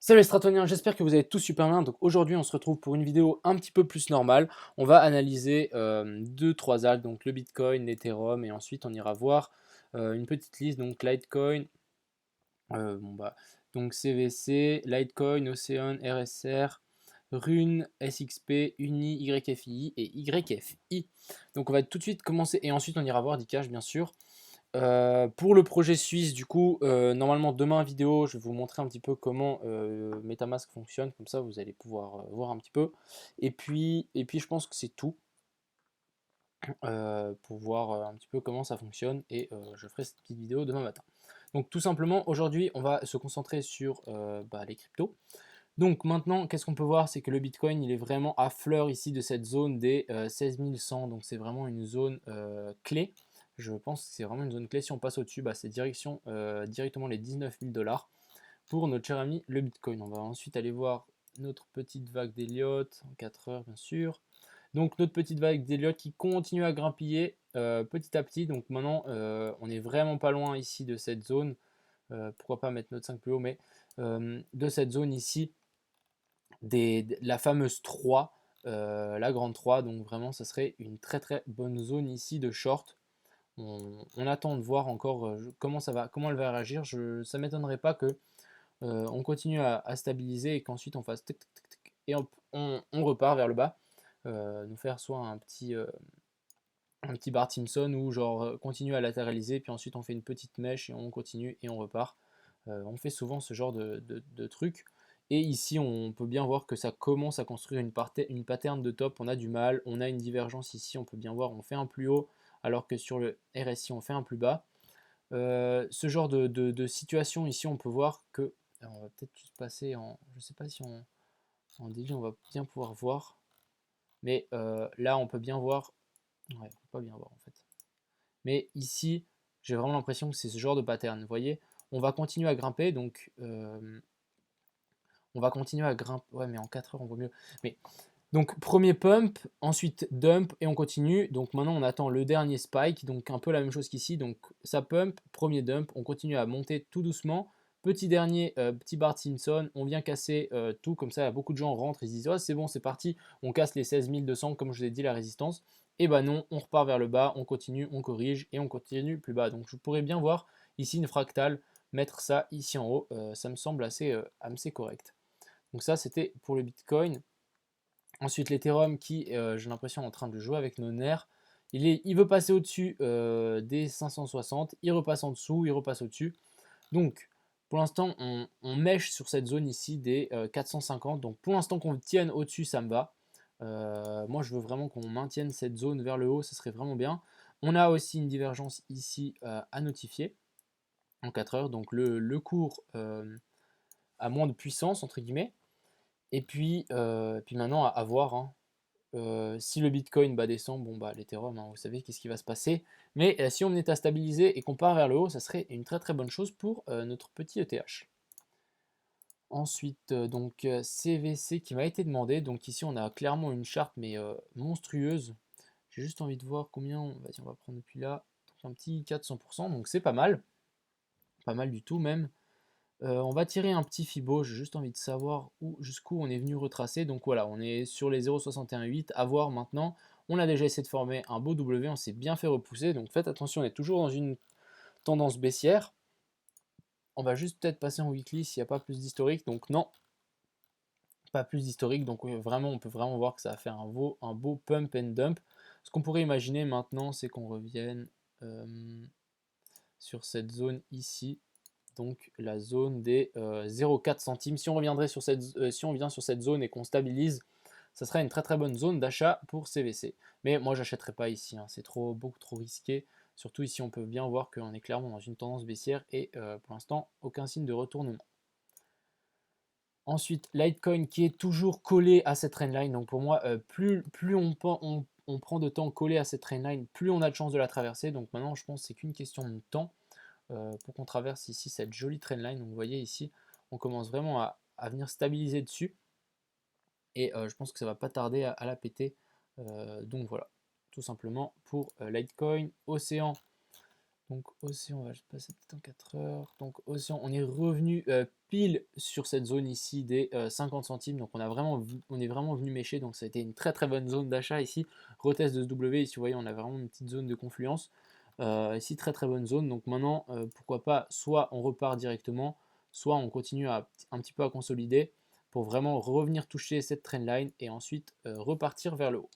Salut les stratoniens, j'espère que vous allez tous super bien. Donc aujourd'hui on se retrouve pour une vidéo un petit peu plus normale. On va analyser 2-3 altcoins, donc le Bitcoin, l'Ethereum et ensuite on ira voir une petite liste, donc Litecoin, donc CVC, Litecoin, Ocean, RSR, Rune, SXP, Uni, YFI et YFI. Donc on va tout de suite commencer et ensuite on ira voir Dcash bien sûr. Pour le projet suisse, du coup, normalement demain vidéo, je vais vous montrer un petit peu comment MetaMask fonctionne, comme ça vous allez pouvoir voir un petit peu. Et puis je pense que c'est tout pour voir un petit peu comment ça fonctionne et je ferai cette petite vidéo demain matin. Donc tout simplement, aujourd'hui, on va se concentrer sur les cryptos. Donc maintenant, qu'est-ce qu'on peut voir? C'est que le Bitcoin, il est vraiment à fleur ici de cette zone des 16 100. Donc c'est vraiment une zone clé. Je pense que c'est vraiment une zone clé. Si on passe au-dessus, c'est directement les 19 000 dollars pour notre cher ami le Bitcoin. On va ensuite aller voir notre petite vague d'Elliott en 4 heures, bien sûr. Donc notre petite vague d'Elliott qui continue à grimpiller petit à petit. Donc maintenant, on est vraiment pas loin ici de cette zone. Pourquoi pas mettre notre 5 plus haut, mais de cette zone ici la fameuse 3, la grande 3. Donc vraiment, ça serait une très très bonne zone ici de short. On attend de voir encore comment elle va réagir. Ça ne m'étonnerait pas que on continue à stabiliser et qu'ensuite on fasse tic, tic, tic, tic, et on repart vers le bas. Nous faire soit un petit Bart Simpson ou genre continue à latéraliser, puis ensuite on fait une petite mèche et on continue et on repart. On fait souvent ce genre de truc. Et ici, on peut bien voir que ça commence à construire une pattern de top. On a du mal, on a une divergence ici, on peut bien voir, on fait un plus haut, alors que sur le RSI, on fait un plus bas. Ce genre de situation ici, on peut voir que. Alors, on va peut-être juste passer en. Je ne sais pas si en daily, on va bien pouvoir voir. Mais là, on peut bien voir. Ouais, on peut pas bien voir en fait. Mais ici, j'ai vraiment l'impression que c'est ce genre de pattern. Vous voyez, on va continuer à grimper, donc on va continuer à grimper. Ouais, mais en 4 heures, on vaut mieux. Mais donc, premier pump, ensuite dump, et on continue. Donc maintenant, on attend le dernier spike, donc un peu la même chose qu'ici. Donc ça pump, premier dump, on continue à monter tout doucement. Petit dernier, petit Bart Simpson, on vient casser tout, comme ça, beaucoup de gens rentrent, ils se disent, oh, c'est bon, c'est parti, on casse les 16 200, comme je vous ai dit, la résistance. Et bah non, on repart vers le bas, on continue, on corrige, et on continue plus bas. Donc je pourrais bien voir ici une fractale, mettre ça ici en haut, ça me semble assez correct. Donc ça, c'était pour le Bitcoin. Ensuite, l'Ethereum qui, j'ai l'impression, est en train de jouer avec nos nerfs. Il veut passer au-dessus des 560, il repasse en dessous, il repasse au-dessus. Donc, pour l'instant, on mèche sur cette zone ici des 450. Donc, pour l'instant, qu'on tienne au-dessus, ça me va. Moi, je veux vraiment qu'on maintienne cette zone vers le haut, ce serait vraiment bien. On a aussi une divergence ici à notifier en 4 heures. Donc, le cours a moins de puissance, entre guillemets. Et puis maintenant, à voir, hein. Si le Bitcoin descend, bon l'Ethereum, hein, vous savez qu'est-ce qui va se passer. Mais si on est à stabiliser et qu'on part vers le haut, ça serait une très très bonne chose pour notre petit ETH. Ensuite, CVC qui m'a été demandé. Donc ici, on a clairement une charte, mais monstrueuse. J'ai juste envie de voir combien. On va prendre depuis là. Donc, un petit 400%, donc c'est pas mal. Pas mal du tout même. On va tirer un petit Fibo, j'ai juste envie de savoir jusqu'où on est venu retracer. Donc voilà, on est sur les 0,618, à voir maintenant. On a déjà essayé de former un beau W, on s'est bien fait repousser. Donc faites attention, on est toujours dans une tendance baissière. On va juste peut-être passer en weekly s'il n'y a pas plus d'historique. Donc non, pas plus d'historique. Donc vraiment, on peut vraiment voir que ça va faire un beau pump and dump. Ce qu'on pourrait imaginer maintenant, c'est qu'on revienne sur cette zone ici. Donc la zone des 0,4 centimes. Si on reviendrait sur si on vient sur cette zone et qu'on stabilise, ça serait une très très bonne zone d'achat pour CVC. Mais moi j'achèterai pas ici, hein. C'est beaucoup trop risqué. Surtout ici on peut bien voir qu'on est clairement dans une tendance baissière et pour l'instant aucun signe de retournement. Ensuite, Litecoin qui est toujours collé à cette trendline. Donc pour moi, plus on prend de temps collé à cette trendline, plus on a de chances de la traverser. Donc maintenant je pense que c'est qu'une question de temps. Pour qu'on traverse ici cette jolie trendline. Donc vous voyez ici, on commence vraiment à venir stabiliser dessus. Et je pense que ça va pas tarder à la péter. Donc voilà, tout simplement pour Litecoin. Océan, Donc Océan, on va juste passer peut-être en 4 heures. Donc Océan, on est revenu pile sur cette zone ici des 50 centimes. Donc on est vraiment venu mécher. Donc ça a été une très très bonne zone d'achat ici. Retest de ce W, ici vous voyez, on a vraiment une petite zone de confluence. Ici très très bonne zone. Donc maintenant, pourquoi pas, soit on repart directement, soit on continue un petit peu à consolider pour vraiment revenir toucher cette trendline et ensuite repartir vers le haut.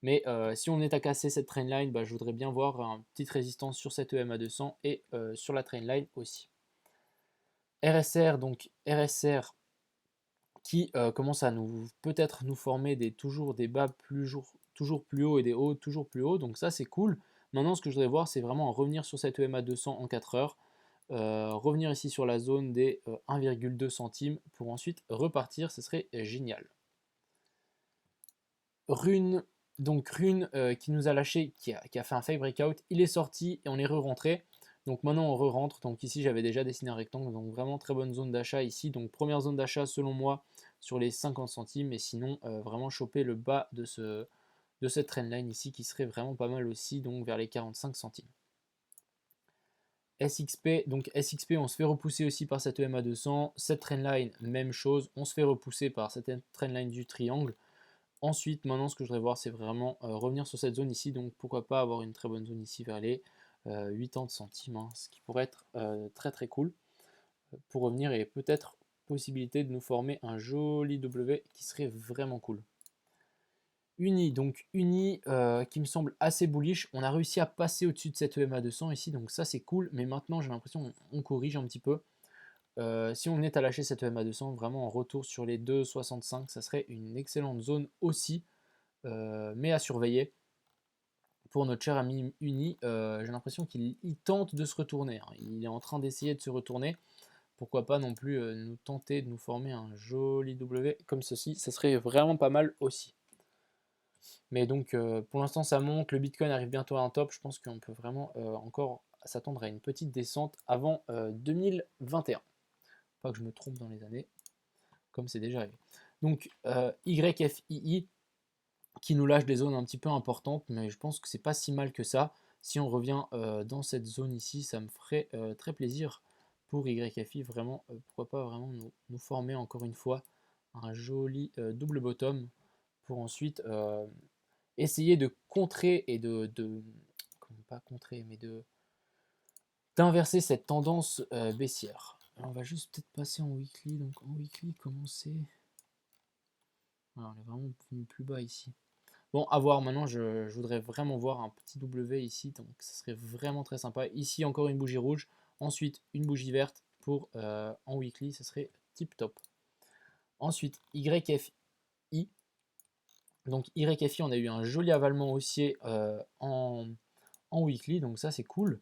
Mais si on est à casser cette trendline, bah, je voudrais bien voir une petite résistance sur cette EMA 200 et sur la trendline aussi. RSR, donc RSR qui commence à peut-être nous former toujours des bas toujours plus hauts et des hauts toujours plus hauts. Donc ça c'est cool. Maintenant ce que je voudrais voir c'est vraiment revenir sur cette EMA 200 en 4 heures. Revenir ici sur la zone des 1,2 centimes pour ensuite repartir, ce serait génial. Rune, donc Rune qui nous a lâché, qui a fait un fake breakout, il est sorti et on est re-rentré. Donc maintenant on re-rentre, donc ici j'avais déjà dessiné un rectangle, donc vraiment très bonne zone d'achat ici. Donc première zone d'achat selon moi sur les 50 centimes, et sinon vraiment choper le bas de cette trendline ici qui serait vraiment pas mal aussi, donc vers les 45 centimes. SXP, donc SXP on se fait repousser aussi par cette EMA 200, cette trendline même chose, on se fait repousser par cette trendline du triangle. Ensuite, maintenant, ce que je voudrais voir, c'est vraiment revenir sur cette zone ici. Donc, pourquoi pas avoir une très bonne zone ici vers les 80 centimes, hein, ce qui pourrait être très très cool pour revenir et peut-être possibilité de nous former un joli W qui serait vraiment cool. Uni, donc Uni qui me semble assez bullish. On a réussi à passer au-dessus de cette EMA 200 ici, donc ça c'est cool. Mais maintenant, j'ai l'impression qu'on corrige un petit peu. Si on est à lâcher cette EMA 200, vraiment en retour sur les 2,65, ça serait une excellente zone aussi. Mais à surveiller pour notre cher ami Uni. J'ai l'impression qu'il tente de se retourner, hein. Il est en train d'essayer de se retourner. Pourquoi pas non plus nous tenter de nous former un joli W comme ceci, ça serait vraiment pas mal aussi. Mais donc pour l'instant ça monte, le Bitcoin arrive bientôt à un top, je pense qu'on peut vraiment encore s'attendre à une petite descente avant 2021. Pas que je me trompe dans les années, comme c'est déjà arrivé. Donc YFII, qui nous lâche des zones un petit peu importantes, mais je pense que c'est pas si mal que ça. Si on revient dans cette zone ici, ça me ferait très plaisir pour YFI, vraiment, pourquoi pas vraiment nous former encore une fois un joli double bottom pour ensuite essayer de contrer et comment pas contrer, mais d'inverser cette tendance baissière. Alors on va juste peut-être passer en weekly, donc en weekly, comment c'est? On est vraiment venu plus bas ici. Bon, à voir, maintenant je voudrais vraiment voir un petit W ici, donc ça serait vraiment très sympa. Ici encore une bougie rouge, ensuite une bougie verte pour en weekly, ça serait tip top. Ensuite YFI, donc YFI on a eu un joli avalement haussier en weekly, donc ça c'est cool.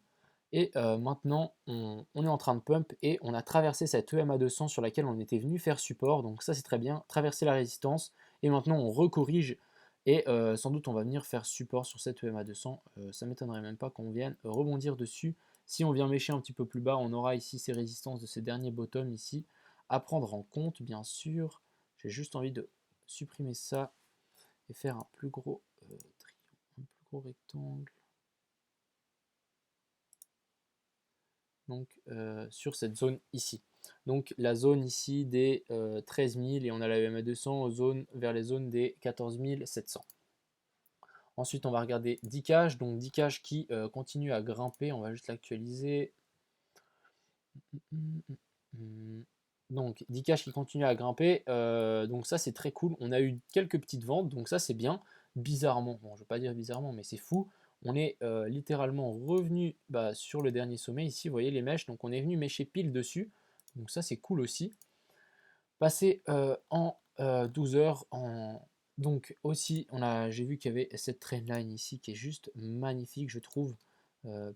Et maintenant on est en train de pump et on a traversé cette EMA 200 sur laquelle on était venu faire support, donc ça c'est très bien, traverser la résistance, et maintenant on recorrige. Et sans doute on va venir faire support sur cette EMA 200. Ça m'étonnerait même pas qu'on vienne rebondir dessus. Si on vient mécher un petit peu plus bas, on aura ici ces résistances de ces derniers bottoms ici à prendre en compte, bien sûr. J'ai juste envie de supprimer ça et faire un plus gros rectangle. Donc sur cette zone ici. Donc la zone ici des 13 000 et on a la EMA 200 vers les zones des 14 700. Ensuite, on va regarder Dcash, donc Dcash qui continue à grimper. On va juste l'actualiser. Donc Dcash qui continue à grimper. Donc ça, c'est très cool. On a eu quelques petites ventes, donc ça, c'est bien. Bizarrement, bon, je ne vais pas dire bizarrement, mais c'est fou. On est littéralement revenu sur le dernier sommet. Ici, vous voyez les mèches. Donc on est venu mècher pile dessus. Donc ça, c'est cool aussi. Passer en 12 heures donc aussi, j'ai vu qu'il y avait cette trendline ici qui est juste magnifique, je trouve.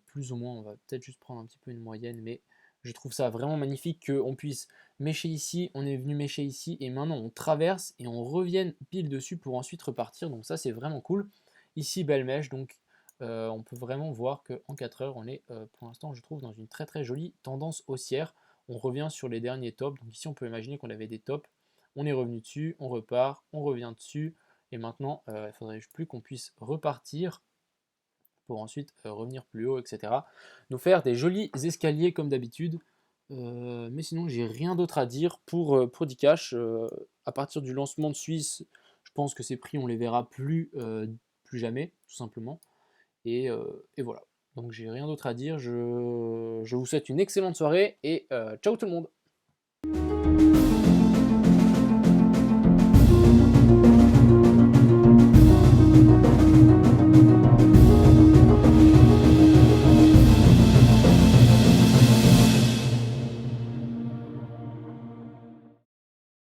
Plus ou moins, on va peut-être juste prendre un petit peu une moyenne, mais je trouve ça vraiment magnifique qu'on puisse mècher ici, on est venu mècher ici, et maintenant on traverse et on revienne pile dessus pour ensuite repartir. Donc ça, c'est vraiment cool. Ici, belle mèche, donc on peut vraiment voir qu'en 4 heures, on est pour l'instant, je trouve, dans une très très jolie tendance haussière. On revient sur les derniers tops. Donc ici, on peut imaginer qu'on avait des tops. On est revenu dessus, on repart, on revient dessus. Et maintenant, il ne faudrait plus qu'on puisse repartir pour ensuite revenir plus haut, etc. Nous faire des jolis escaliers comme d'habitude. Mais sinon, j'ai rien d'autre à dire pour Dcash. À partir du lancement de Suisse, je pense que ces prix, on les verra plus jamais, tout simplement. Et voilà. Donc j'ai rien d'autre à dire. Je vous souhaite une excellente soirée et ciao tout le monde.